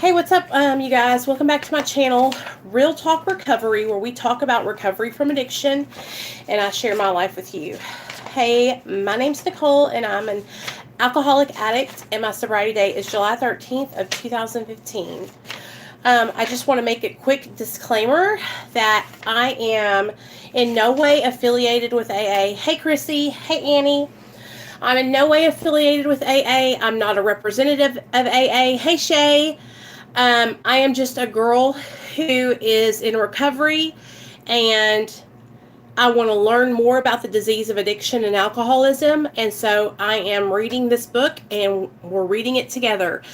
Hey, what's up, you guys? Welcome back to my channel, Real Talk Recovery, where we talk about recovery from addiction, and I share my life with you. Hey, my name's Nicole, and I'm an alcoholic addict, and my sobriety date is July 13th of 2015. I just want to make a quick disclaimer that I am in no way affiliated with AA. Hey, Krissy. Hey, Annie. I'm in no way affiliated with AA. I'm not a representative of AA. Hey, Shay. I am just a girl who is in recovery, and I want to learn more about the disease of addiction and alcoholism. And so I am reading this book, and we're reading it together.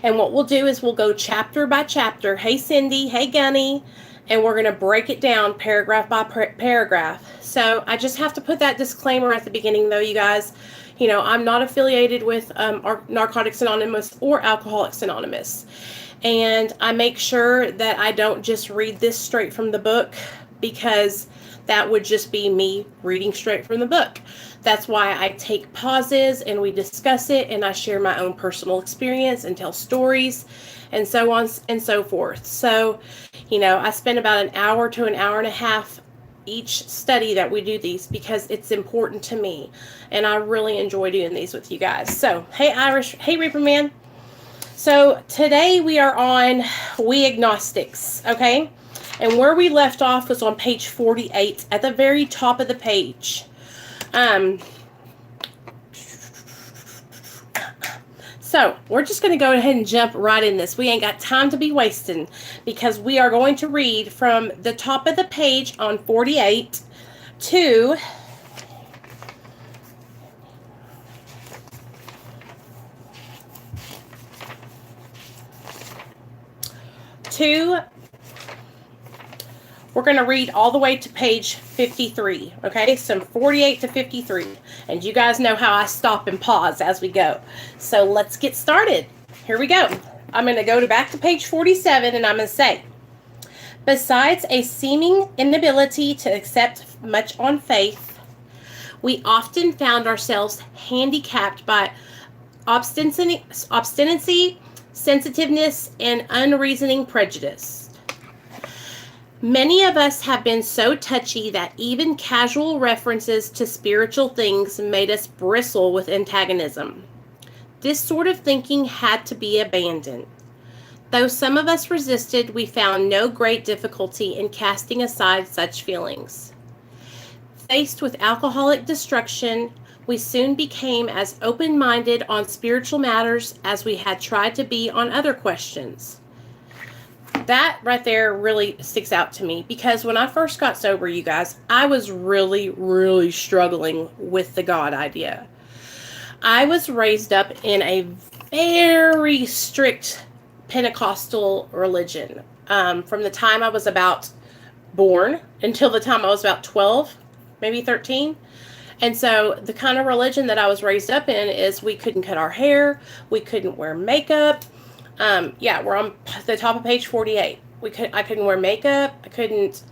And what we'll do is we'll go chapter by chapter. Hey, Cindy. Hey, Gunny. And we're going to break it down paragraph by paragraph. So I just have to put that disclaimer at the beginning, though, you guys. You know, I'm not affiliated with Narcotics Anonymous or Alcoholics Anonymous. And I make sure that I don't just read this straight from the book, because that would just be me reading straight from the book. That's why I take pauses and we discuss it, and I share my own personal experience and tell stories and so on and so forth. So, you know, I spend about an hour to an hour and a half each study that we do these, because it's important to me, and I really enjoy doing these with you guys. So, hey, Irish. Hey, Reaper Man. So today we are on We Agnostics, okay? And where we left off was on page 48, at the very top of the page. So we're just going to go ahead and jump right in this. We ain't got time to be wasting, because we are going to read from the top of the page on 48 to we're going to read all the way to page 53, okay? So 48 to 53. And you guys know how I stop and pause as we go. So let's get started. Here we go. I'm going to go back to page 47, and I'm going to say, besides a seeming inability to accept much on faith, we often found ourselves handicapped by obstinacy, sensitiveness, and unreasoning prejudice. Many of us have been so touchy that even casual references to spiritual things made us bristle with antagonism. This sort of thinking had to be abandoned. Though some of us resisted, we found no great difficulty in casting aside such feelings. Faced with alcoholic destruction, we soon became as open-minded on spiritual matters as we had tried to be on other questions. That right there really sticks out to me, because when I first got sober, you guys, I was really, really struggling with the God idea. I was raised up in a very strict Pentecostal religion from the time I was about born until the time I was about 12, maybe 13. And so the kind of religion that I was raised up in is we couldn't cut our hair, we couldn't wear makeup. Yeah, we're on the top of page 48. I couldn't wear makeup. I couldn't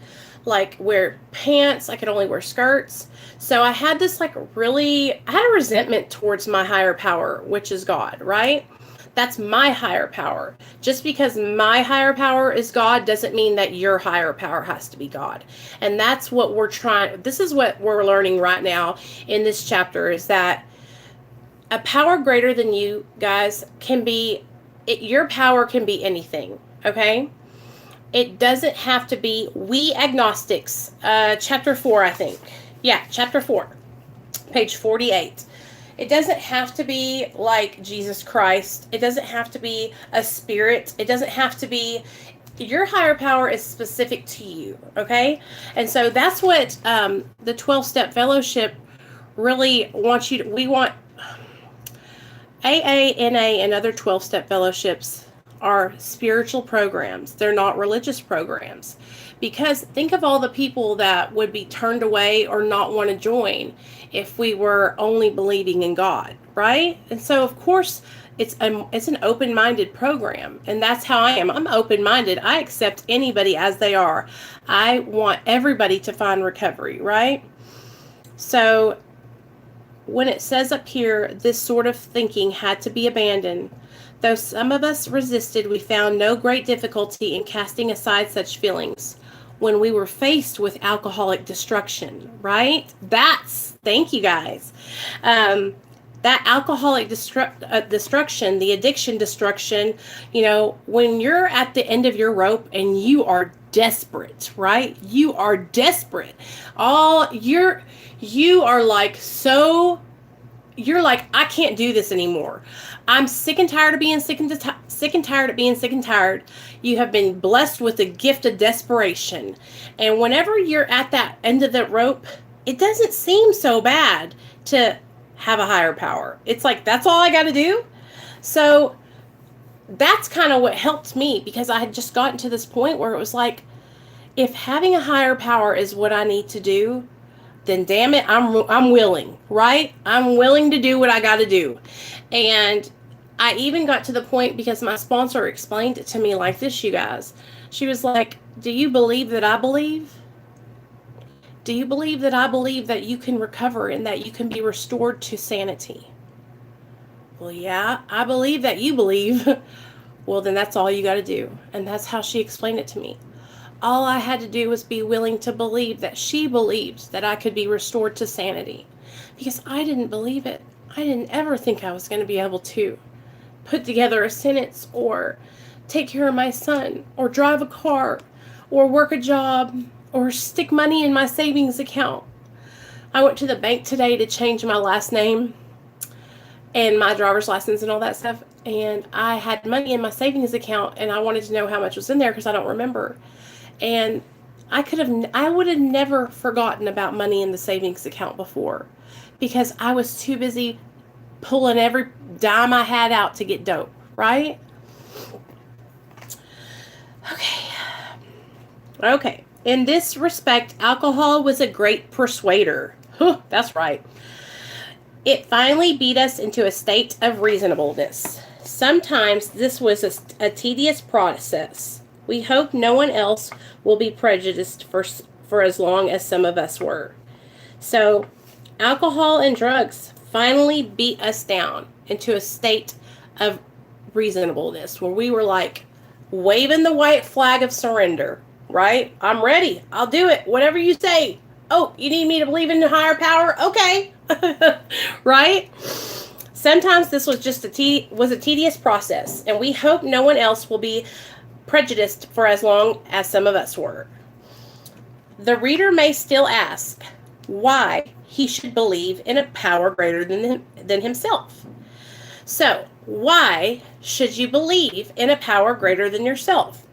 wear pants. I could only wear skirts. So I had this I had a resentment towards my higher power, which is God, right? That's my higher power. Just because my higher power is God doesn't mean that your higher power has to be God. And that's what this is what we're learning right now in this chapter, is that a power greater than you guys can be, your power can be anything, okay? It doesn't have to be. We Agnostics, chapter 4, I think. Yeah, chapter 4, page 48. It doesn't have to be like Jesus Christ. It doesn't have to be a spirit. It doesn't have to be. Your higher power is specific to you, okay? And so that's what the 12-step fellowship really wants you to. We want AA, NA, and other 12-step fellowships are spiritual programs. They're not religious programs. Because think of all the people that would be turned away or not want to join if we were only believing in God, right? And so, of course, it's an open-minded program, and that's how I am. I'm open-minded. I accept anybody as they are. I want everybody to find recovery, right? So when it says up here, this sort of thinking had to be abandoned, Though some of us resisted, we found no great difficulty in casting aside such feelings when we were faced with alcoholic destruction, right? Thank you guys. That alcoholic destruction, the addiction destruction, when you're at the end of your rope and you are desperate, right? You are desperate. You are like, you're like, I can't do this anymore. I'm sick and tired of being sick and tired of being sick and tired. You have been blessed with the gift of desperation. And whenever you're at that end of the rope, it doesn't seem so bad to have a higher power. It's like, that's all I got to do. So that's kind of what helped me, because I had just gotten to this point where it was like, if having a higher power is what I need to do, then damn it, I'm willing, right? I'm willing to do what I got to do. And I even got to the point, because my sponsor explained it to me like this, you guys. She was like, do you believe that I believe? Do you believe that I believe that you can recover and that you can be restored to sanity? Well, yeah, I believe that you believe. Well, then that's all you got to do. And that's how she explained it to me. All I had to do was be willing to believe that she believed that I could be restored to sanity. Because I didn't believe it. I didn't ever think I was going to be able to put together a sentence, or take care of my son, or drive a car, or work a job, or stick money in my savings account. I went to the bank today to change my last name and my driver's license and all that stuff. And I had money in my savings account, and I wanted to know how much was in there because I don't remember. And I would have never forgotten about money in the savings account before, because I was too busy pulling every dime I had out to get dope, right? Okay. In this respect, alcohol was a great persuader. That's right. It finally beat us into a state of reasonableness. Sometimes this was a tedious process. We hope no one else will be prejudiced for as long as some of us were. So, alcohol and drugs finally beat us down into a state of reasonableness, where we were like waving the white flag of surrender, right? I'm ready. I'll do it. Whatever you say. Oh, you need me to believe in the higher power? Okay. Right? Sometimes this was just a tedious process, and we hope no one else will be prejudiced for as long as some of us were. The reader may still ask why he should believe in a power greater than himself. So, why should you believe in a power greater than yourself?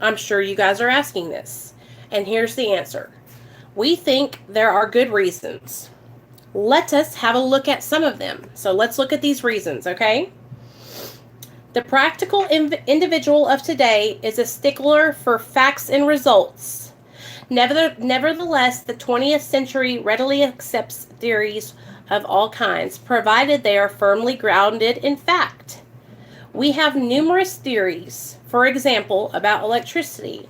I'm sure you guys are asking this. And here's the answer. We think there are good reasons. Let us have a look at some of them. So let's look at these reasons, okay? The practical individual of today is a stickler for facts and results. Nevertheless, the 20th century readily accepts theories of all kinds, provided they are firmly grounded in fact. We have numerous theories, for example, about electricity.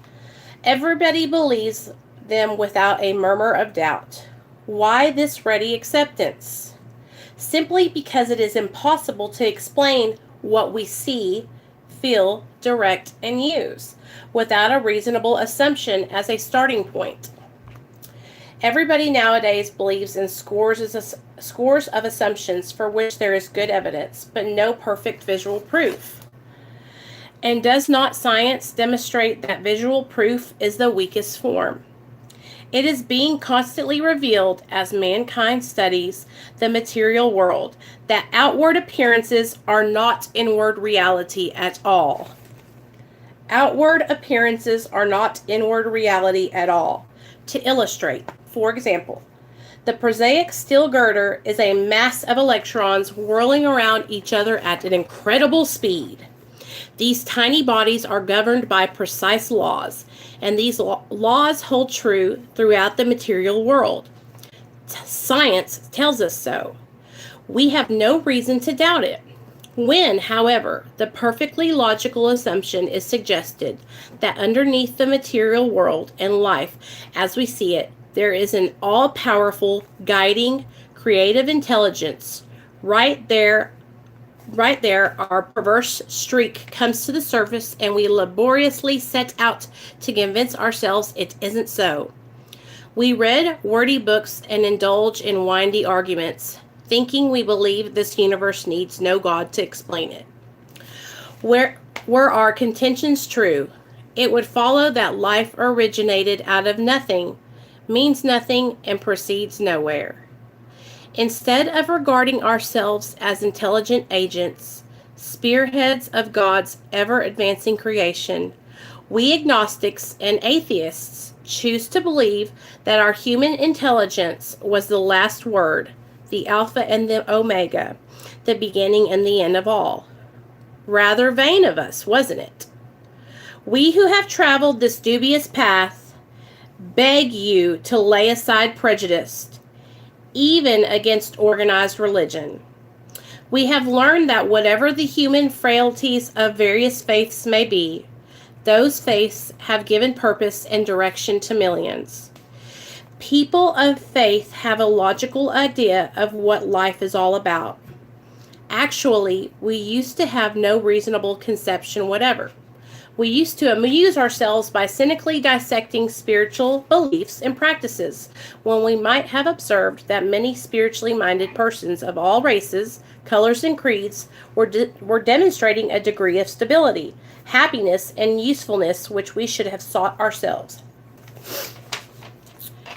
Everybody believes them without a murmur of doubt. Why this ready acceptance? Simply because it is impossible to explain what we see, feel, direct, and use without a reasonable assumption as a starting point. Everybody nowadays believes in scores of assumptions for which there is good evidence, but no perfect visual proof. And does not science demonstrate that visual proof is the weakest form? It is being constantly revealed as mankind studies the material world that outward appearances are not inward reality at all. Outward appearances are not inward reality at all. To illustrate, for example, the prosaic steel girder is a mass of electrons whirling around each other at an incredible speed. These tiny bodies are governed by precise laws, and these laws hold true throughout the material world. Science tells us so. We have no reason to doubt it. When, however, the perfectly logical assumption is suggested that underneath the material world and life as we see it, there is an all-powerful, guiding, creative intelligence right there right there, our perverse streak comes to the surface, and we laboriously set out to convince ourselves it isn't so. We read wordy books and indulge in windy arguments, thinking we believe this universe needs no God to explain it. Were our contentions true, it would follow that life originated out of nothing, means nothing, and proceeds nowhere. Instead of regarding ourselves as intelligent agents, spearheads of God's ever-advancing creation, we agnostics and atheists choose to believe that our human intelligence was the last word, the Alpha and the Omega, the beginning and the end of all. Rather vain of us, wasn't it? We who have traveled this dubious path beg you to lay aside prejudice, even against organized religion. We have learned that whatever the human frailties of various faiths may be, those faiths have given purpose and direction to millions. People of faith have a logical idea of what life is all about. Actually, we used to have no reasonable conception whatever. We used to amuse ourselves by cynically dissecting spiritual beliefs and practices, when we might have observed that many spiritually minded persons of all races, colors, and creeds were demonstrating a degree of stability, happiness, and usefulness which we should have sought ourselves.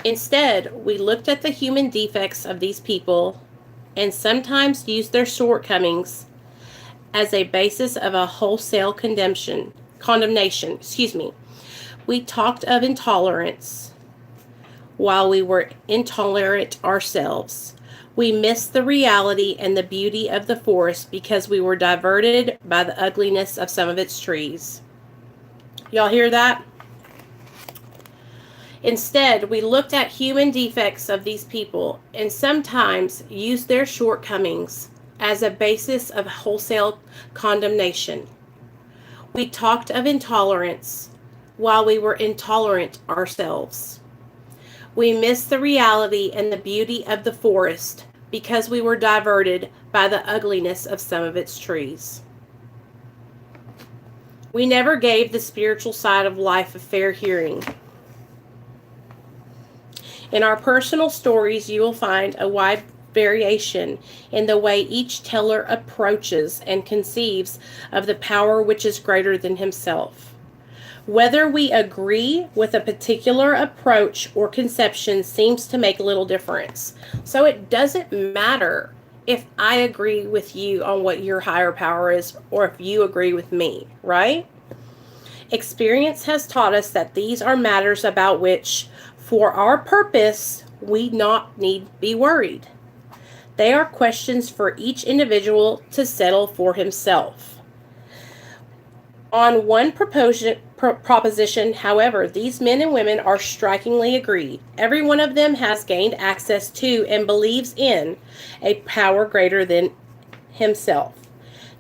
Instead, we looked at the human defects of these people and sometimes used their shortcomings as a basis of a wholesale condemnation. We talked of intolerance while we were intolerant ourselves. We missed the reality and the beauty of the forest because we were diverted by the ugliness of some of its trees. Y'all hear that? Instead, we looked at human defects of these people and sometimes used their shortcomings as a basis of wholesale condemnation. We talked of intolerance while we were intolerant ourselves. We missed the reality and the beauty of the forest because we were diverted by the ugliness of some of its trees. We never gave the spiritual side of life a fair hearing. In our personal stories, you will find a wide variation in the way each teller approaches and conceives of the power which is greater than himself. Whether we agree with a particular approach or conception seems to make little difference. So it doesn't matter if I agree with you on what your higher power is or if you agree with me, right? Experience has taught us that these are matters about which, for our purpose, we not need be worried. They are questions for each individual to settle for himself. On one proposition, however, these men and women are strikingly agreed. Every one of them has gained access to and believes in a power greater than himself.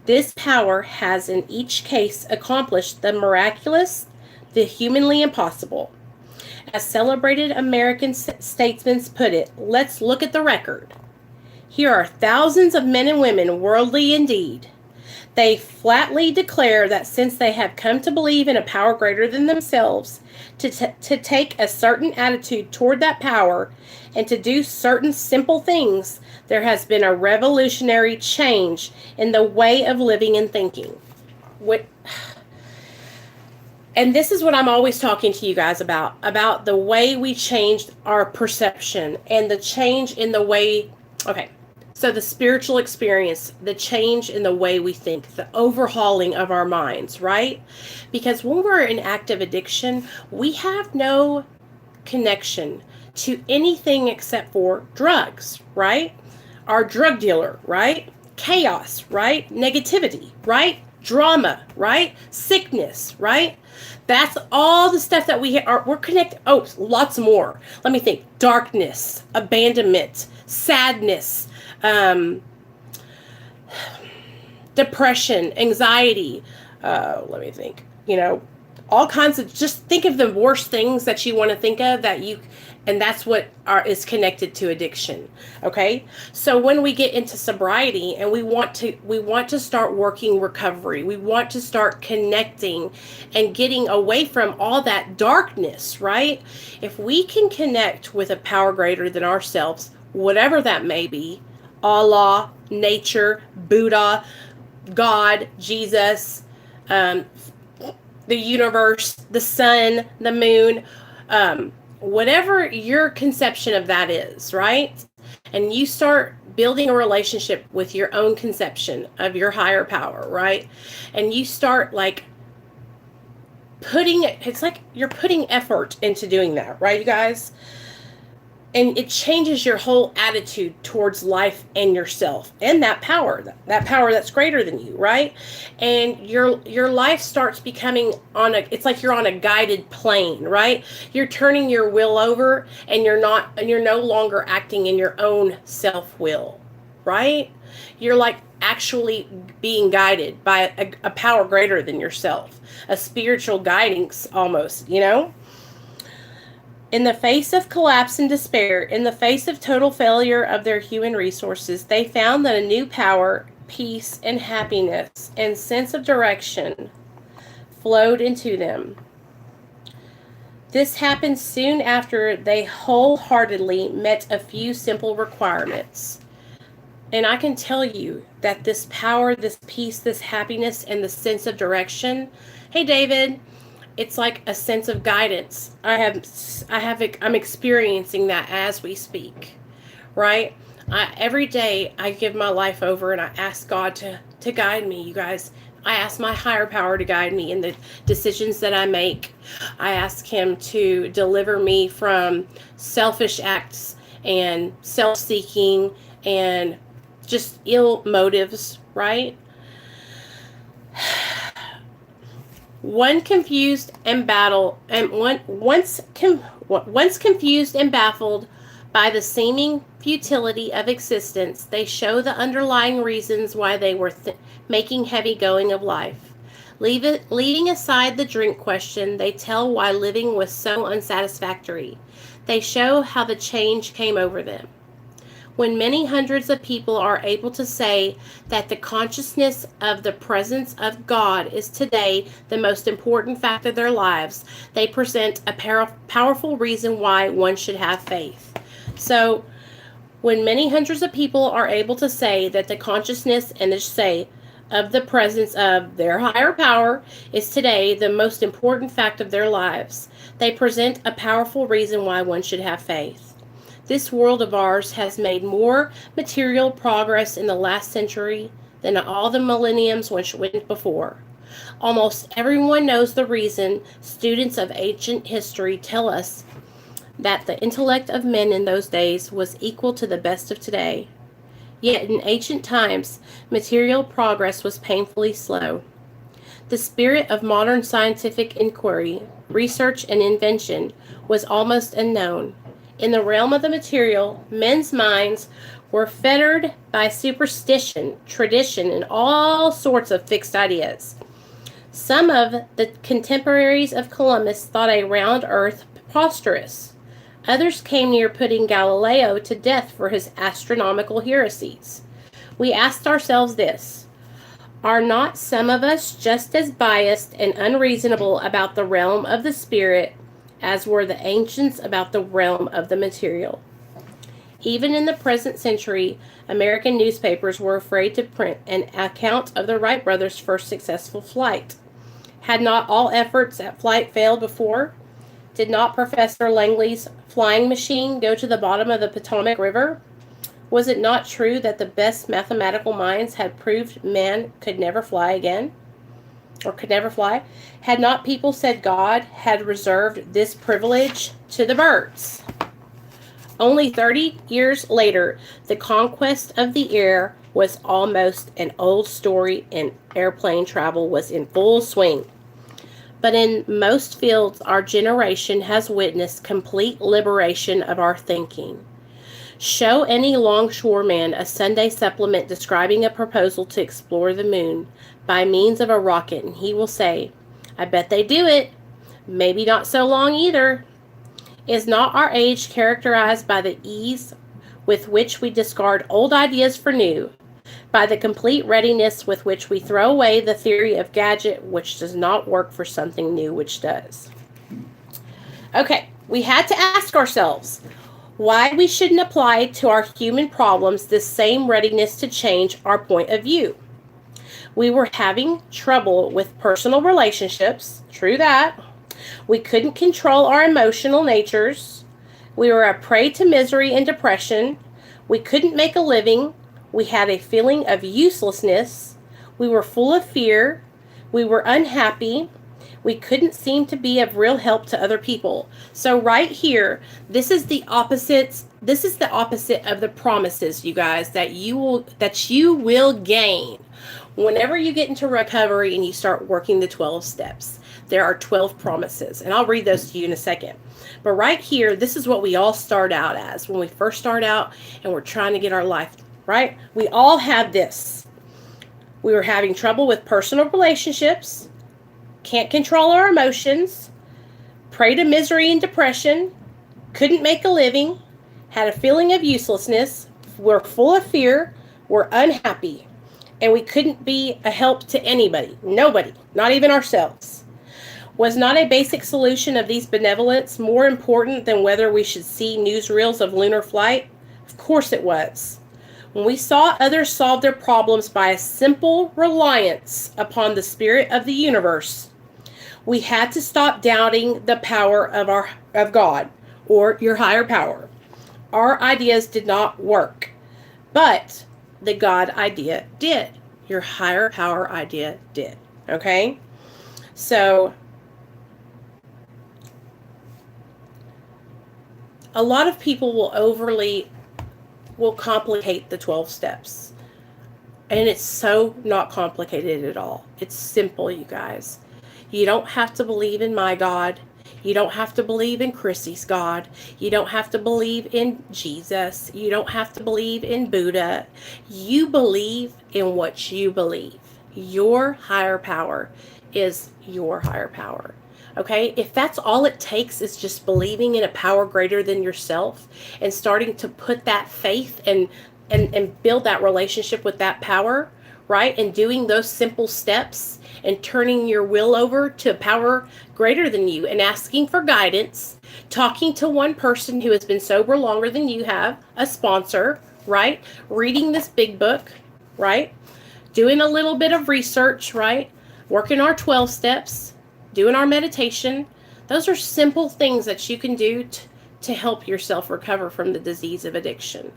This power has in each case accomplished the miraculous, the humanly impossible. As celebrated American statesmen put it, let's look at the record. Here are thousands of men and women, worldly indeed. They flatly declare that since they have come to believe in a power greater than themselves, to take a certain attitude toward that power, and to do certain simple things, there has been a revolutionary change in the way of living and thinking. And this is what I'm always talking to you guys about the way we changed our perception and the change in the way, okay. So the spiritual experience, the change in the way we think, the overhauling of our minds, right? Because when we're in active addiction, we have no connection to anything except for drugs, right? Our drug dealer, right? Chaos, right? Negativity, right? Drama, right? Sickness, right? That's all the stuff that we're connected. Oh, lots more. Let me think. Darkness, abandonment, sadness, depression, anxiety, let me think, all kinds of, just think of the worst things that you want to think of and that's what is connected to addiction. Okay, so when we get into sobriety and we want to start working recovery, we want to start connecting and getting away from all that darkness, right? If we can connect with a power greater than ourselves, whatever that may be, Allah, nature, Buddha, God, Jesus, the universe, the sun, the moon, whatever your conception of that is, right? And you start building a relationship with your own conception of your higher power, right? And you start like it's like you're putting effort into doing that, right, you guys? And it changes your whole attitude towards life and yourself and that power that's greater than you, right? And your life starts becoming it's like you're on a guided plane, right? You're turning your will over and you're no longer acting in your own self-will, right? You're like actually being guided by a power greater than yourself, a spiritual guidance almost, you know? In the face of collapse and despair, in the face of total failure of their human resources, they found that a new power, peace, and happiness and sense of direction flowed into them. This happened soon after they wholeheartedly met a few simple requirements. And I can tell you that this power, this peace, this happiness, and the sense of direction, hey David, it's like a sense of guidance. I'm experiencing that as we speak, right? Every day I give my life over and I ask God to guide me, you guys. I ask my higher power to guide me in the decisions that I make. I ask him to deliver me from selfish acts and self-seeking and just ill motives, right? Once confused and baffled by the seeming futility of existence, they show the underlying reasons why they were making heavy going of life. Leaving aside the drink question, they tell why living was so unsatisfactory. They show how the change came over them. When many hundreds of people are able to say that the consciousness of the presence of God is today the most important fact of their lives, they present a powerful reason why one should have faith. So, when many hundreds of people are able to say that the consciousness and of the presence of their higher power is today the most important fact of their lives, they present a powerful reason why one should have faith. This world of ours has made more material progress in the last century than all the millenniums which went before. Almost everyone knows the reason. Students of ancient history tell us that the intellect of men in those days was equal to the best of today. Yet in ancient times, material progress was painfully slow. The spirit of modern scientific inquiry, research, and invention was almost unknown. In the realm of the material, men's minds were fettered by superstition, tradition, and all sorts of fixed ideas. Some of the contemporaries of Columbus thought a round earth preposterous. Others came near putting Galileo to death for his astronomical heresies. We asked ourselves this: are not some of us just as biased and unreasonable about the realm of the spirit as were the ancients about the realm of the material? Even in the present century, American newspapers were afraid to print an account of the Wright brothers' first successful flight. Had not all efforts at flight failed before? Did not Professor Langley's flying machine go to the bottom of the Potomac River? Was it not true that the best mathematical minds had proved man could never fly again? Or could never fly? Had not people said God had reserved this privilege to the birds? Only 30 years later, the conquest of the air was almost an old story and airplane travel was in full swing. But in most fields, our generation has witnessed complete liberation of our thinking. Show any longshoreman a Sunday supplement describing a proposal to explore the moon by means of a rocket, and he will say, I bet they do it. Maybe not so long either. Is not our age characterized by the ease with which we discard old ideas for new, by the complete readiness with which we throw away the theory of gadget which does not work for something new which does? Okay, we had to ask ourselves why we shouldn't apply to our human problems this same readiness to change our point of view. We were having trouble with personal relationships, true that. We couldn't control our emotional natures. We were a prey to misery and depression. We couldn't make a living. We had a feeling of uselessness. We were full of fear. We were unhappy. We couldn't seem to be of real help to other people. So right here, this is the opposite. This is the opposite of the promises, you guys, that you will gain whenever you get into recovery and you start working the 12 steps. There are 12 promises, and I'll read those to you in a second. But right here, this is what we all start out as when we first start out and we're trying to get our life right. We all have this. We were having trouble with personal relationships, can't control our emotions, prey to misery and depression, couldn't make a living, had a feeling of uselessness, we're full of fear, we're unhappy, and we couldn't be a help to anybody, nobody, not even ourselves. Was not a basic solution of these benevolence more important than whether we should see newsreels of lunar flight? Of course it was. When we saw others solve their problems by a simple reliance upon the spirit of the universe, we had to stop doubting the power of God or your higher power. Our ideas did not work, but the God idea did. Your higher power idea did. Okay? So a lot of people will complicate the 12 steps. And it's so not complicated at all. It's simple, you guys. You don't have to believe in my God. You don't have to believe in Krissy's God. You don't have to believe in Jesus. You don't have to believe in Buddha. You believe in what you believe. Your higher power is your higher power. Okay, if that's all it takes is just believing in a power greater than yourself and starting to put that faith and build that relationship with that power, right? And doing those simple steps and turning your will over to a power greater than you and asking for guidance, talking to one person who has been sober longer than you have, a sponsor, right? Reading this big book, right? Doing a little bit of research, right? Working our 12 steps. Doing our meditation. Those are simple things that you can do to help yourself recover from the disease of addiction,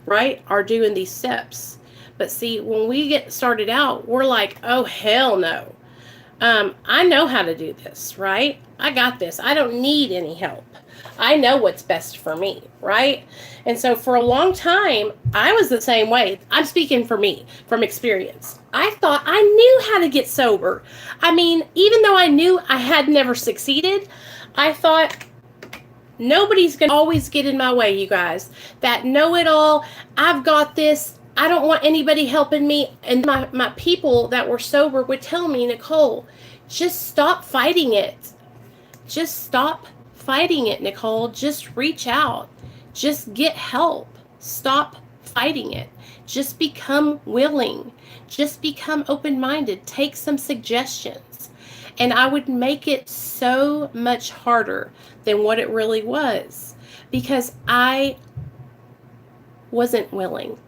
right? Are doing these steps. But see, when we get started out, we're like, oh, hell no. I know how to do this, right? I got this. I don't need any help. I know what's best for me, right? And so for a long time, I was the same way. I'm speaking for me, from experience. I thought I knew how to get sober. I mean, even though I knew I had never succeeded, I thought nobody's going to always get in my way, you guys. That know-it-all, I've got this, I don't want anybody helping me. And my people that were sober would tell me, Nicole, just stop fighting it. Just stop fighting it, Nicole. Just reach out. Just get help. Stop fighting it. Just become willing. Just become open-minded. Take some suggestions. And I would make it so much harder than what it really was because I wasn't willing.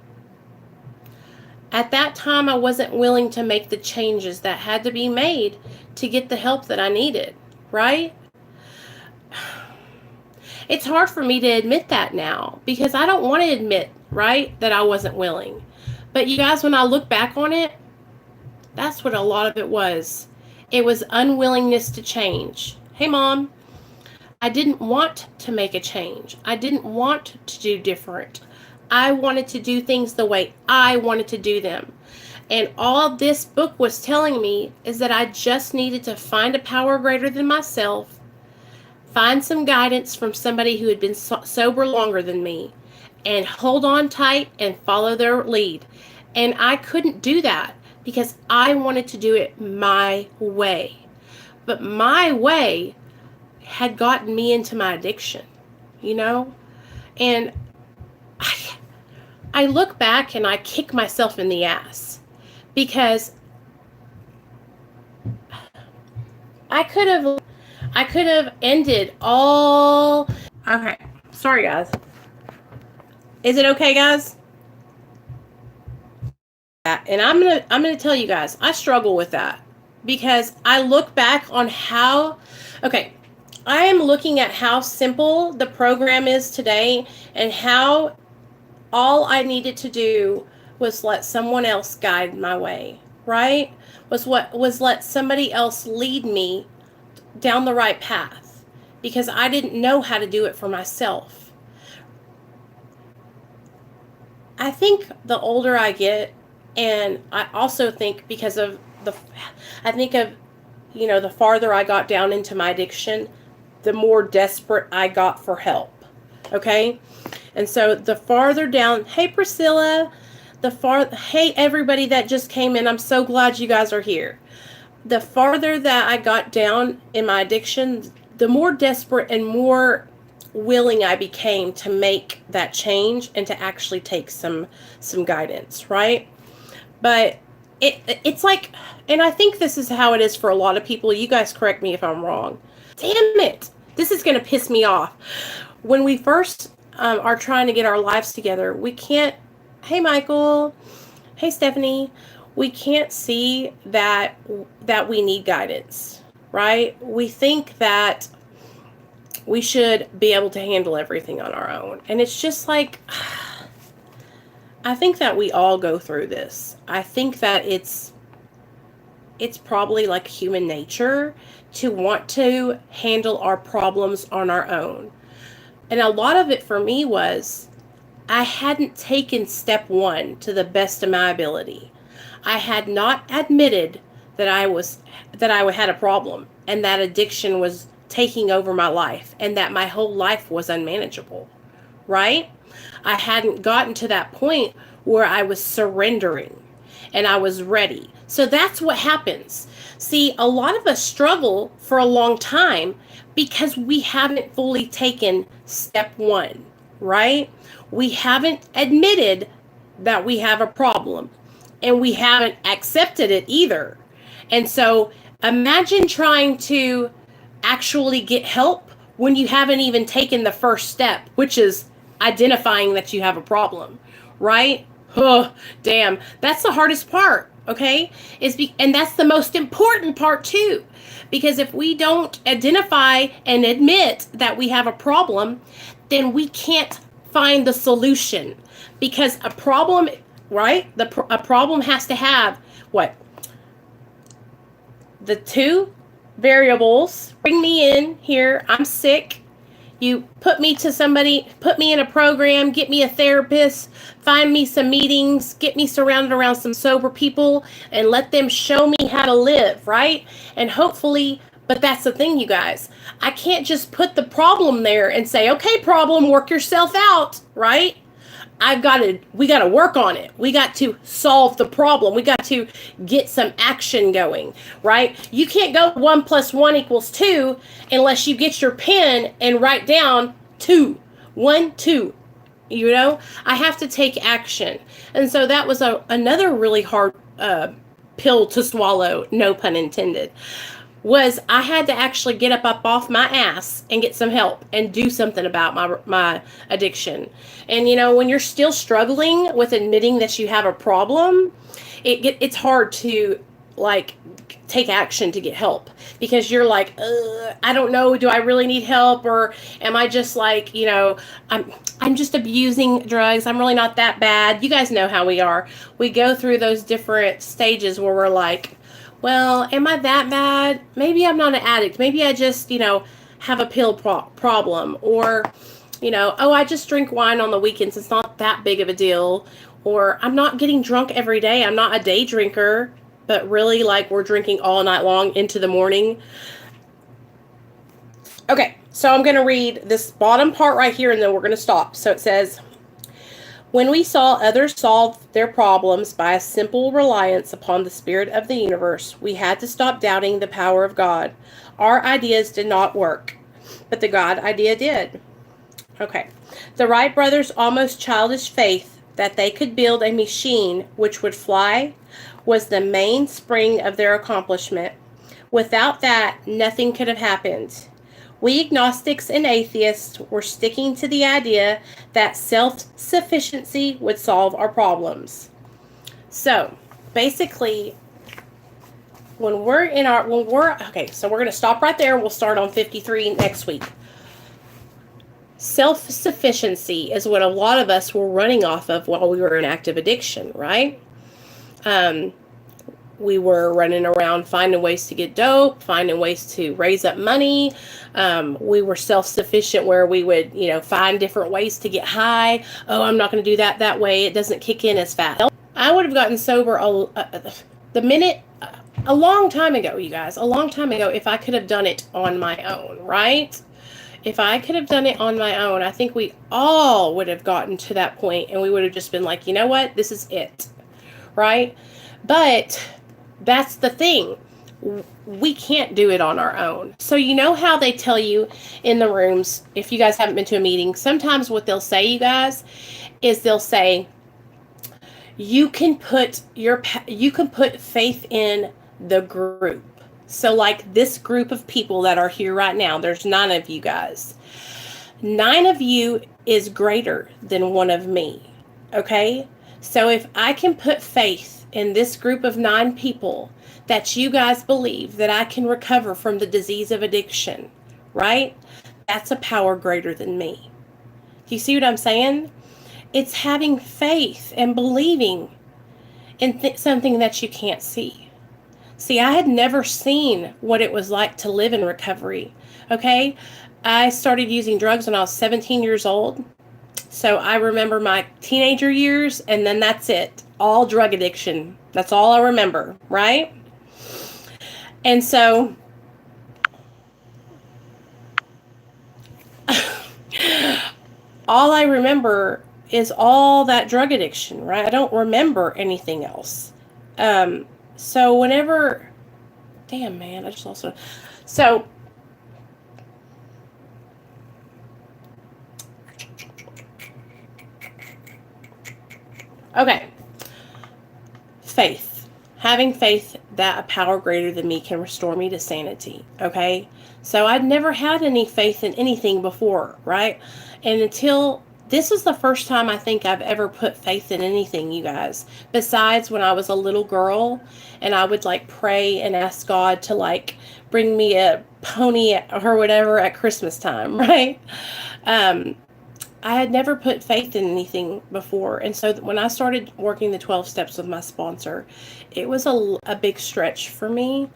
At that time, I wasn't willing to make the changes that had to be made to get the help that I needed, right? It's hard for me to admit that now because I don't want to admit, right, that I wasn't willing. But you guys, when I look back on it, that's what a lot of it was. It was unwillingness to change. Hey, Mom, I didn't want to make a change. I didn't want to do different. I wanted to do things the way I wanted to do them. And all this book was telling me is that I just needed to find a power greater than myself, find some guidance from somebody who had been sober longer than me, and hold on tight and follow their lead. And I couldn't do that because I wanted to do it my way. But my way had gotten me into my addiction, you know? And I look back and I kick myself in the ass because I could have ended all. Okay, sorry guys. Is it okay, guys? And I'm gonna tell you guys, I struggle with that because I look back on how. Okay, I am looking at how simple the program is today and how all I needed to do was let someone else guide my way, right? Was let somebody else lead me down the right path because I didn't know how to do it for myself. I think the older I get, and I also think because of the farther I got down into my addiction, the more desperate I got for help. Okay? And so the farther down, hey Priscilla, hey everybody that just came in, I'm so glad you guys are here. The farther that I got down in my addiction, the more desperate and more willing I became to make that change and to actually take some guidance, right? But it's like, and I think this is how it is for a lot of people. You guys correct me if I'm wrong. Damn it. This is going to piss me off. When we first are trying to get our lives together, we can't, hey Michael, hey Stephanie, we can't see that we need guidance, right? We think that we should be able to handle everything on our own. And it's just like, I think that we all go through this. I think that it's probably like human nature to want to handle our problems on our own. And a lot of it for me was I hadn't taken step one to the best of my ability. I had not admitted that I had a problem and that addiction was taking over my life and that my whole life was unmanageable, right? I hadn't gotten to that point where I was surrendering and I was ready. So that's what happens. See, a lot of us struggle for a long time because we haven't fully taken step one, right? We haven't admitted that we have a problem and we haven't accepted it either. And so imagine trying to actually get help when you haven't even taken the first step, which is identifying that you have a problem, right? Oh, damn. That's the hardest part, okay? And that's the most important part too. Because if we don't identify and admit that we have a problem, then we can't find the solution. Because a problem, right? A problem has to have what? The two variables. Bring me in here. I'm sick. You put me in a program, get me a therapist, find me some meetings, get me surrounded around some sober people, and let them show me how to live, right? And hopefully, but that's the thing, you guys. I can't just put the problem there and say, okay, problem, work yourself out, right? We got to work on it. We got to solve the problem. We got to get some action going, right? You can't go 1 + 1 = 2 unless you get your pen and write down 2, 1, 2. You know, I have to take action. And so that was another really hard pill to swallow, no pun intended. Was I had to actually get up off my ass and get some help and do something about my addiction. And, you know, when you're still struggling with admitting that you have a problem, it's hard to, like, take action to get help. Because you're like, I don't know, do I really need help? Or am I just like, you know, I'm just abusing drugs. I'm really not that bad. You guys know how we are. We go through those different stages where we're like, well, am I that bad? Maybe I'm not an addict. Maybe I just, you know, have a pill problem. Or, you know, oh, I just drink wine on the weekends. It's not that big of a deal. Or I'm not getting drunk every day. I'm not a day drinker. But really, like, we're drinking all night long into the morning. Okay, so I'm going to read this bottom part right here, and then we're going to stop. So it says, When we saw others solve their problems by a simple reliance upon the spirit of the universe, we had to stop doubting the power of God. Our ideas did not work, but the God idea did. Okay. The Wright brothers' almost childish faith that they could build a machine which would fly was the mainspring of their accomplishment. Without that, nothing could have happened. We agnostics and atheists were sticking to the idea that self-sufficiency would solve our problems. So, basically, so we're going to stop right there. We'll start on 53 next week. Self-sufficiency is what a lot of us were running off of while we were in active addiction, right? We were running around finding ways to get dope, finding ways to raise up money. We were self-sufficient where we would, find different ways to get high. Oh, I'm not going to do that way. It doesn't kick in as fast. I would have gotten sober a long time ago, you guys, a long time ago, if I could have done it on my own, right? If I could have done it on my own, I think we all would have gotten to that point and we would have just been like, you know what? This is it, right? But that's the thing. We can't do it on our own. So you know how they tell you in the rooms, if you guys haven't been to a meeting, sometimes what they'll say, you guys, is they'll say, you can put faith in the group. So like this group of people that are here right now, there's 9 of you guys. 9 of you is greater than 1 of me. Okay? So if I can put faith in this group of 9 people that you guys believe that I can recover from the disease of addiction, right? That's a power greater than me. Do you see what I'm saying? It's having faith and believing in something that you can't see. See, I had never seen what it was like to live in recovery, okay? I started using drugs when I was 17 years old. So I remember my teenager years, and then that's it. All drug addiction. That's all I remember, right? And so all I remember is all that drug addiction, right? I don't remember anything else. So whenever, damn man, I just lost it. So, okay. Faith. Having faith that a power greater than me can restore me to sanity, okay? So I'd never had any faith in anything before, right? And until this is the first time I think I've ever put faith in anything, you guys. Besides when I was a little girl and I would like pray and ask God to like bring me a pony or whatever at Christmas time, right? I had never put faith in anything before. And so when I started working the 12 steps with my sponsor, it was a big stretch for me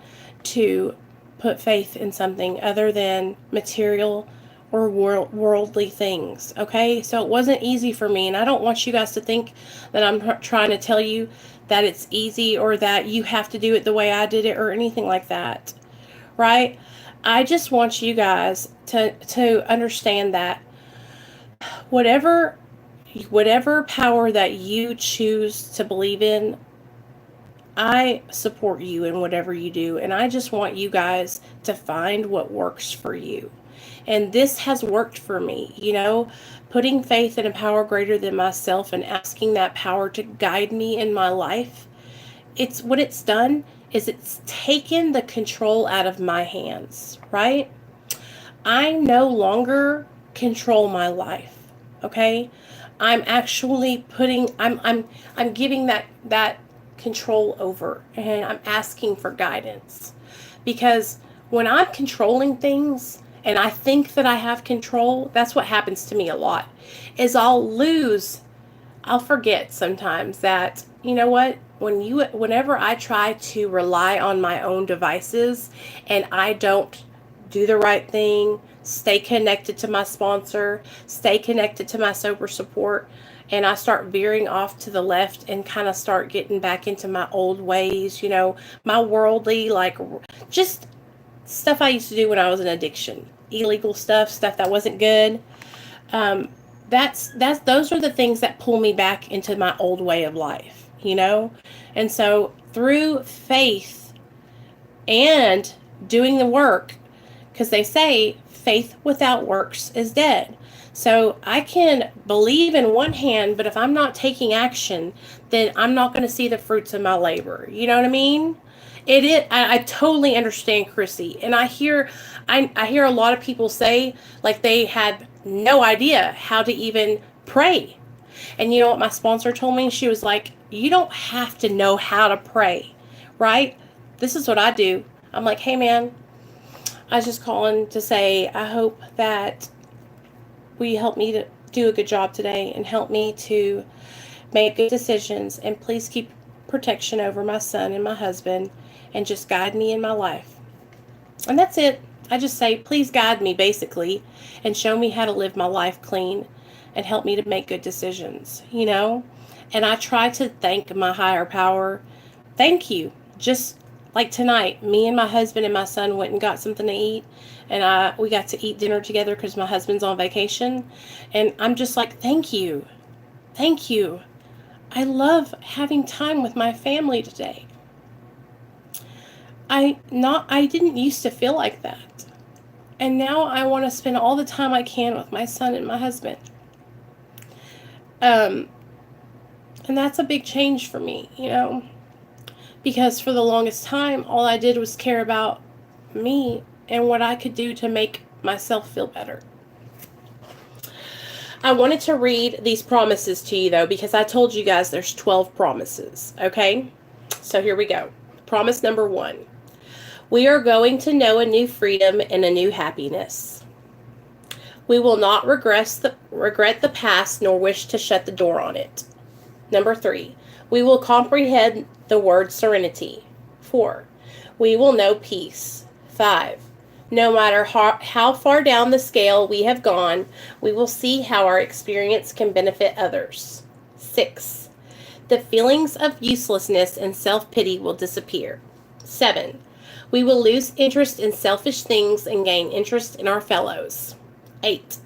to put faith in something other than material or worldly things. Okay. So it wasn't easy for me. And I don't want you guys to think that I'm trying to tell you that it's easy or that you have to do it the way I did it or anything like that. Right. I just want you guys to understand that whatever power that you choose to believe in, I support you in whatever you do. And I just want you guys to find what works for you. And this has worked for me, putting faith in a power greater than myself and asking that power to guide me in my life. What it's done is it's taken the control out of my hands, right? I no longer control my life. Okay, I'm actually I'm giving that control over, and I'm asking for guidance, because when I'm controlling things and I think that I have control, that's what happens to me a lot, is I'll forget sometimes that, you know what, whenever I try to rely on my own devices and I don't do the right thing, stay connected to my sponsor, stay connected to my sober support, and I start veering off to the left and kind of start getting back into my old ways, my worldly, like just stuff I used to do when I was in addiction, illegal stuff that wasn't good. those are the things that pull me back into my old way of life, you know? And so through faith and doing the work, because they say faith without works is dead. So I can believe in one hand, but if I'm not taking action, then I'm not going to see the fruits of my labor. You know what I mean? It is. I totally understand, Krissy, and I hear a lot of people say like they had no idea how to even pray. And you know what my sponsor told me? She was like, "You don't have to know how to pray, right? This is what I do." I'm like, "Hey, man, I was just calling to say I hope that will help me to do a good job today and help me to make good decisions, and please keep protection over my son and my husband and just guide me in my life." And that's it. I just say, please guide me, basically, and show me how to live my life clean and help me to make good decisions, you know? And I try to thank my higher power. Thank you. Just like tonight, me and my husband and my son went and got something to eat, and we got to eat dinner together because my husband's on vacation. And I'm just like, thank you. Thank you. I love having time with my family today. I didn't used to feel like that. And now I want to spend all the time I can with my son and my husband. Um and that's a big change for me, you know, because for the longest time all I did was care about me and what I could do to make myself feel better. I wanted to read these promises to you though, because I told you guys there's 12 promises, okay? So here we go. Promise number 1. We are going to know a new freedom and a new happiness. We will not regret the past nor wish to shut the door on it. Number 3. We will comprehend the word serenity. 4. We will know peace. 5. No matter how far down the scale we have gone, we will see how our experience can benefit others. 6. The feelings of uselessness and self-pity will disappear. 7. We will lose interest in selfish things and gain interest in our fellows. 8.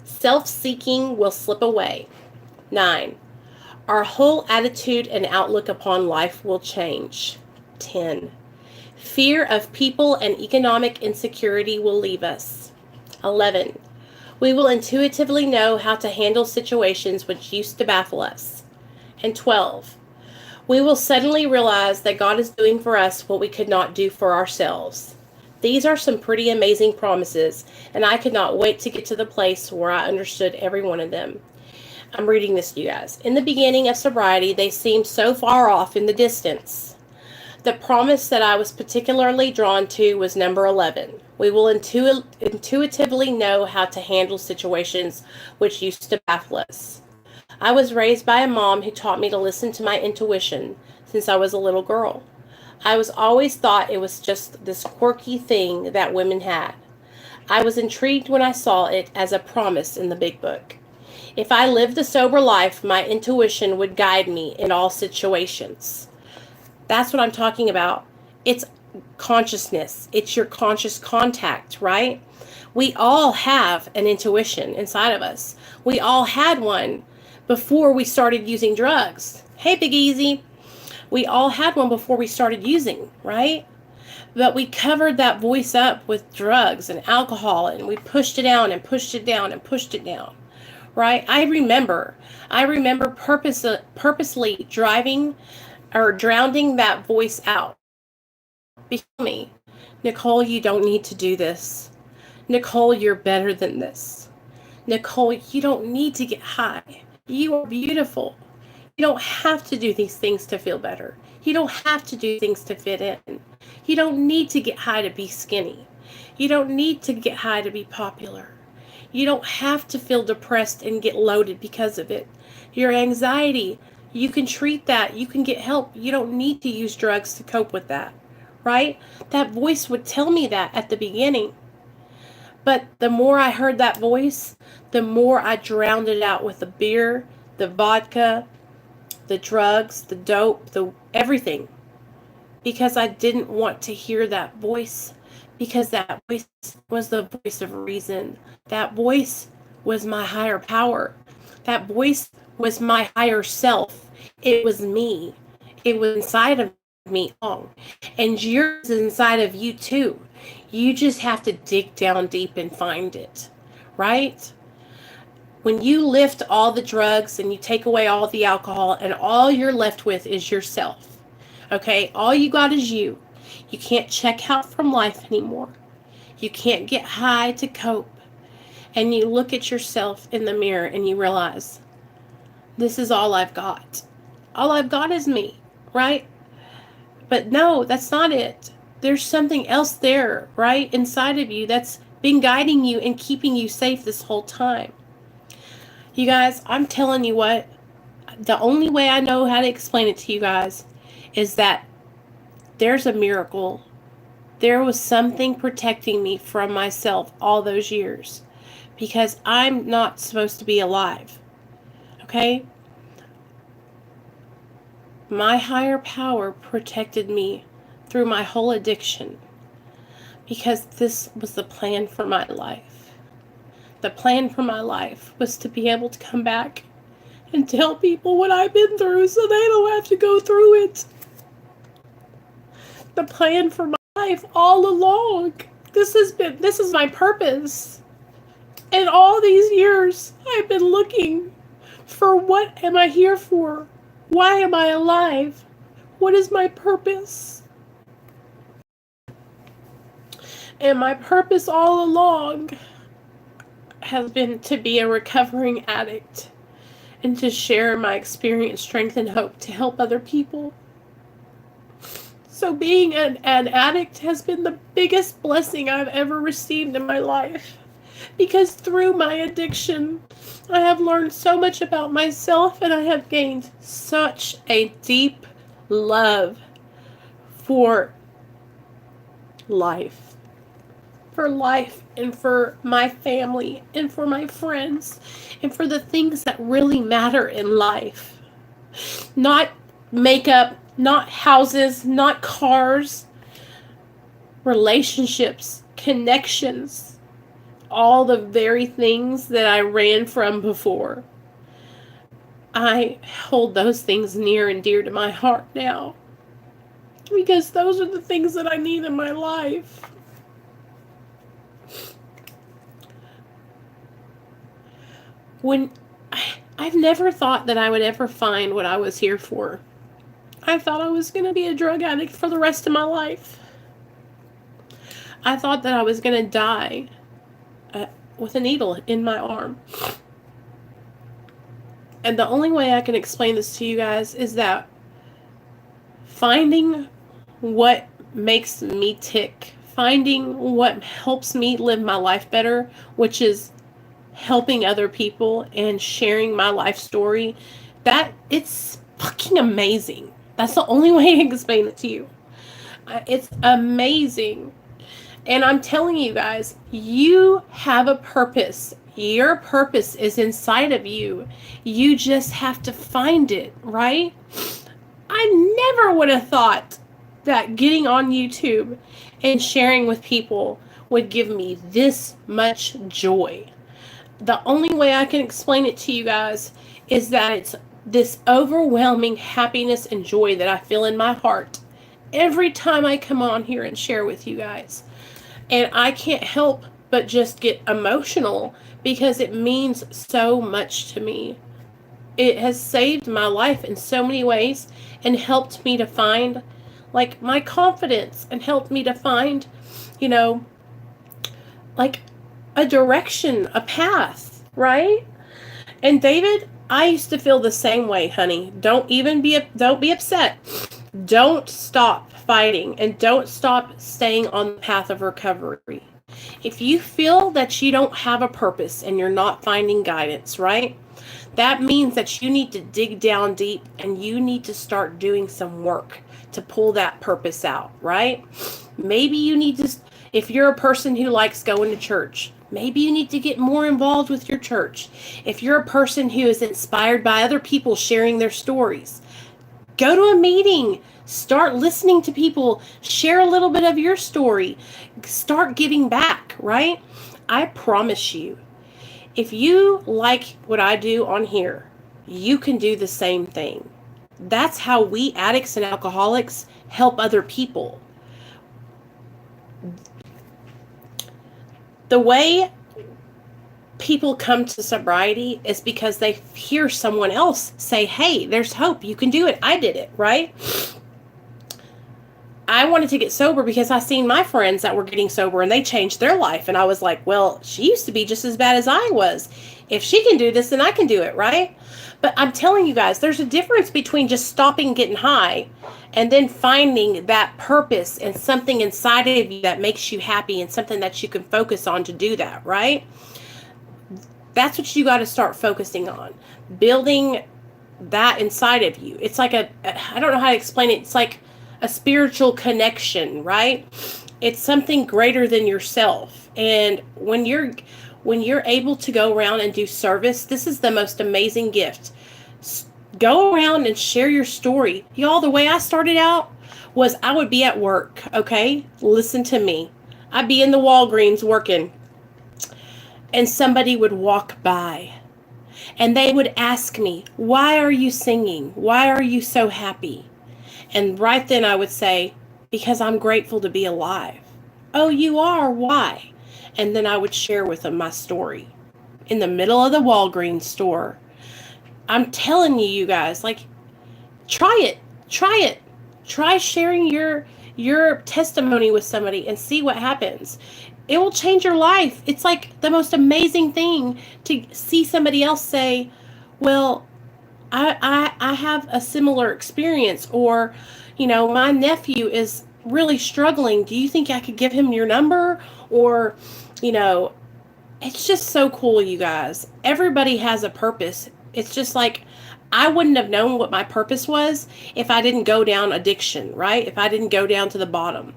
Self-seeking will slip away. 9. Our whole attitude and outlook upon life will change. 10. Fear of people and economic insecurity will leave us. 11. We will intuitively know how to handle situations which used to baffle us. And 12. We will suddenly realize that God is doing for us what we could not do for ourselves. These are some pretty amazing promises, and I could not wait to get to the place where I understood every one of them. I'm reading this to you guys. In the beginning of sobriety, they seemed so far off in the distance. The promise that I was particularly drawn to was number 11. We will intuitively know how to handle situations which used to baffle us. I was raised by a mom who taught me to listen to my intuition since I was a little girl. I was always thought it was just this quirky thing that women had. I was intrigued when I saw it as a promise in the big book. If I lived a sober life, my intuition would guide me in all situations. That's what I'm talking about. It's consciousness. It's your conscious contact, right? We all have an intuition inside of us. We all had one before we started using drugs. Hey, Big Easy. We all had one before we started using, right? But we covered that voice up with drugs and alcohol, and we pushed it down and pushed it down and pushed it down, right? I remember purposely driving or drowning that voice out. Because me, Nicole, you don't need to do this. Nicole, you're better than this. Nicole, you don't need to get high. You are beautiful. You don't have to do these things to feel better. You don't have to do things to fit in. You don't need to get high to be skinny. You don't need to get high to be popular. You don't have to feel depressed and get loaded because of it. Your anxiety, you can treat that. You can get help. You don't need to use drugs to cope with that, right? That voice would tell me that at the beginning. But the more I heard that voice, the more I drowned it out with the beer, the vodka, the drugs, the dope, the everything. Because I didn't want to hear that voice. Because that voice was the voice of reason. That voice was my higher power. That voice was my higher self. It was me. It was inside of me all. And yours is inside of you too. You just have to dig down deep and find it. Right? When you lift all the drugs and you take away all the alcohol and all you're left with is yourself. Okay? All you got is you. You can't check out from life anymore. You can't get high to cope. And you look at yourself in the mirror and you realize, this is all I've got. All I've got is me, right? But no, that's not it. There's something else there, right, inside of you that's been guiding you and keeping you safe this whole time. You guys, I'm telling you what, the only way I know how to explain it to you guys is that there's a miracle. There was something protecting me from myself all those years because I'm not supposed to be alive. Okay? My higher power protected me through my whole addiction because this was the plan for my life. The plan for my life was to be able to come back and tell people what I've been through so they don't have to go through it. The plan for my life all along. This is my purpose. And all these years I've been looking for what am I here for? Why am I alive? What is my purpose? And my purpose all along has been to be a recovering addict and to share my experience, strength, and hope to help other people. So being an addict has been the biggest blessing I've ever received in my life. Because through my addiction, I have learned so much about myself and I have gained such a deep love for life. For life and for my family and for my friends and for the things that really matter in life. Not makeup, not houses, not cars, relationships, connections, all the very things that I ran from before. I hold those things near and dear to my heart now because those are the things that I need in my life. I've never thought that I would ever find what I was here for. I thought I was going to be a drug addict for the rest of my life. I thought that I was going to die with a needle in my arm. And the only way I can explain this to you guys is that finding what makes me tick, finding what helps me live my life better, which is helping other people and sharing my life story, that it's fucking amazing. That's the only way I can explain it to you. It's amazing. And I'm telling you guys, you have a purpose. Your purpose is inside of you. You just have to find it, right? I never would have thought that getting on YouTube and sharing with people would give me this much joy. The only way I can explain it to you guys is that it's this overwhelming happiness and joy that I feel in my heart every time I come on here and share with you guys. And I can't help but just get emotional because it means so much to me. It has saved my life in so many ways and helped me to find like my confidence and helped me to find, like a direction, a path, right? And David, I used to feel the same way, honey. Don't be upset. Don't stop fighting and don't stop staying on the path of recovery. If you feel that you don't have a purpose and you're not finding guidance, right? That means that you need to dig down deep and you need to start doing some work to pull that purpose out, right? Maybe you need to, if you're a person who likes going to church, maybe you need to get more involved with your church. If you're a person who is inspired by other people sharing their stories, go to a meeting. Start listening to people. Share a little bit of your story. Start giving back, right? I promise you, If you like what I do on here, you can do the same thing. That's how we addicts and alcoholics help other people. The way people come to sobriety is because they hear someone else say, hey, there's hope. You can do it. I did it, right? I wanted to get sober because I seen my friends that were getting sober and they changed their life. And I was like, well, she used to be just as bad as I was. If she can do this, then I can do it, right? But I'm telling you guys, there's a difference between just stopping getting high and then finding that purpose and something inside of you that makes you happy and something that you can focus on to do that, right? That's what you got to start focusing on. Building that inside of you. It's like I don't know how to explain it. It's like a spiritual connection, right? It's something greater than yourself. And when you're able to go around and do service, this is the most amazing gift. Go around and share your story. Y'all, the way I started out was I would be at work, okay? Listen to me. I'd be in the Walgreens working, and somebody would walk by, and they would ask me, why are you singing? Why are you so happy? And right then I would say, because I'm grateful to be alive. Oh, you are? Why? And then I would share with them my story in the middle of the Walgreens store. I'm telling you, you guys, like, try it. Try sharing your testimony with somebody and see what happens. It will change your life. It's like the most amazing thing to see somebody else say, well, I have a similar experience, or, my nephew is really struggling. Do you think I could give him your number? Or, it's just so cool, you guys. Everybody has a purpose. It's just like, I wouldn't have known what my purpose was if I didn't go down addiction, right? If I didn't go down to the bottom.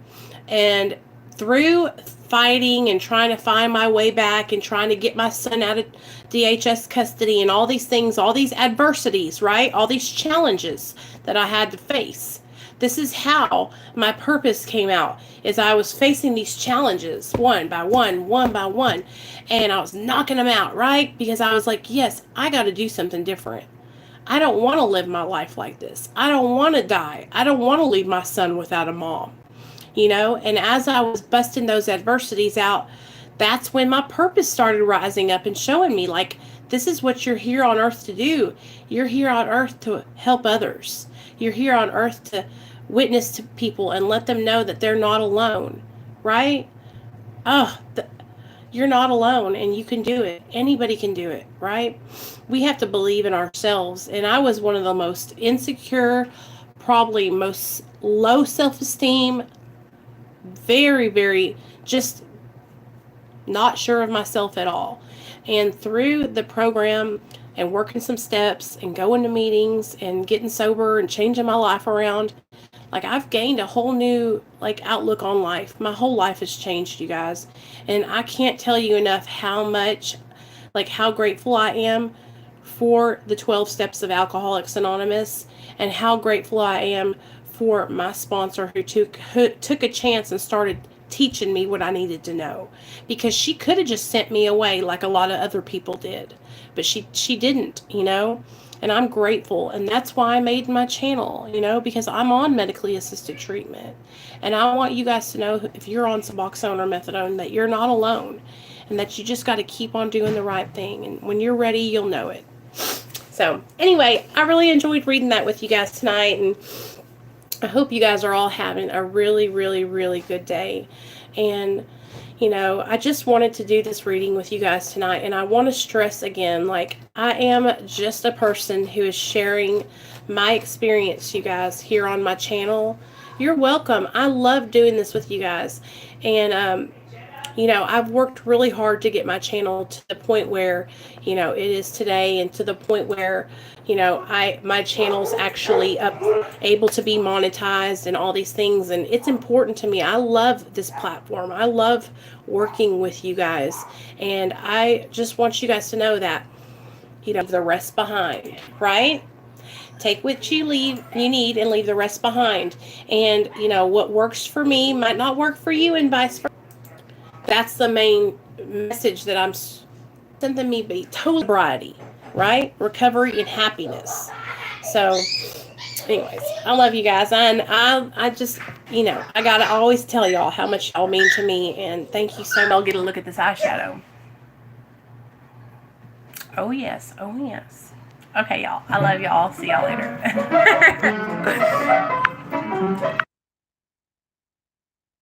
And through fighting and trying to find my way back and trying to get my son out of DHS custody and all these things, all these adversities, right? All these challenges that I had to face. This is how my purpose came out, is I was facing these challenges one by one, and I was knocking them out, right? Because I was like, yes, I got to do something different. I don't want to live my life like this. I don't want to die. I don't want to leave my son without a mom. And as I was busting those adversities out, that's when my purpose started rising up and showing me, like, this is what you're here on earth to do. You're here on earth to help others. You're here on earth to witness to people and let them know that they're not alone, right? You're not alone, and you can do it. Anybody can do it, right? We have to believe in ourselves. And I was one of the most insecure, probably most low self-esteem, very, very just not sure of myself at all. And through the program and working some steps and going to meetings and getting sober and changing my life around, like, I've gained a whole new, like, outlook on life. My whole life has changed, you guys. And I can't tell you enough how much, like, how grateful I am for the 12 steps of Alcoholics Anonymous, and how grateful I am for my sponsor who took a chance and started teaching me what I needed to know. Because she could have just sent me away like a lot of other people did. But she didn't, And I'm grateful. And that's why I made my channel, because I'm on medically assisted treatment. And I want you guys to know, if you're on Suboxone or Methadone, that you're not alone. And that you just got to keep on doing the right thing. And when you're ready, you'll know it. So, anyway, I really enjoyed reading that with you guys tonight. And I hope you guys are all having a really, really, really good day. And, I just wanted to do this reading with you guys tonight. And I want to stress again, like, I am just a person who is sharing my experience, you guys, here on my channel. You're welcome. I love doing this with you guys. And, I've worked really hard to get my channel to the point where, it is today, and to the point where, my channel's actually able to be monetized and all these things. And it's important to me. I love this platform. I love working with you guys. And I just want you guys to know that, the rest behind, right? Take what you need and leave the rest behind. And, what works for me might not work for you, and vice versa. That's the main message that I'm something me be total sobriety, right? Recovery and happiness. So, anyways, I love you guys. And I just, you know, I gotta always tell y'all how much y'all mean to me. And thank you so much. I'll get a look at this eyeshadow. Oh, yes. Oh, yes. Okay, y'all. I love y'all. See y'all later.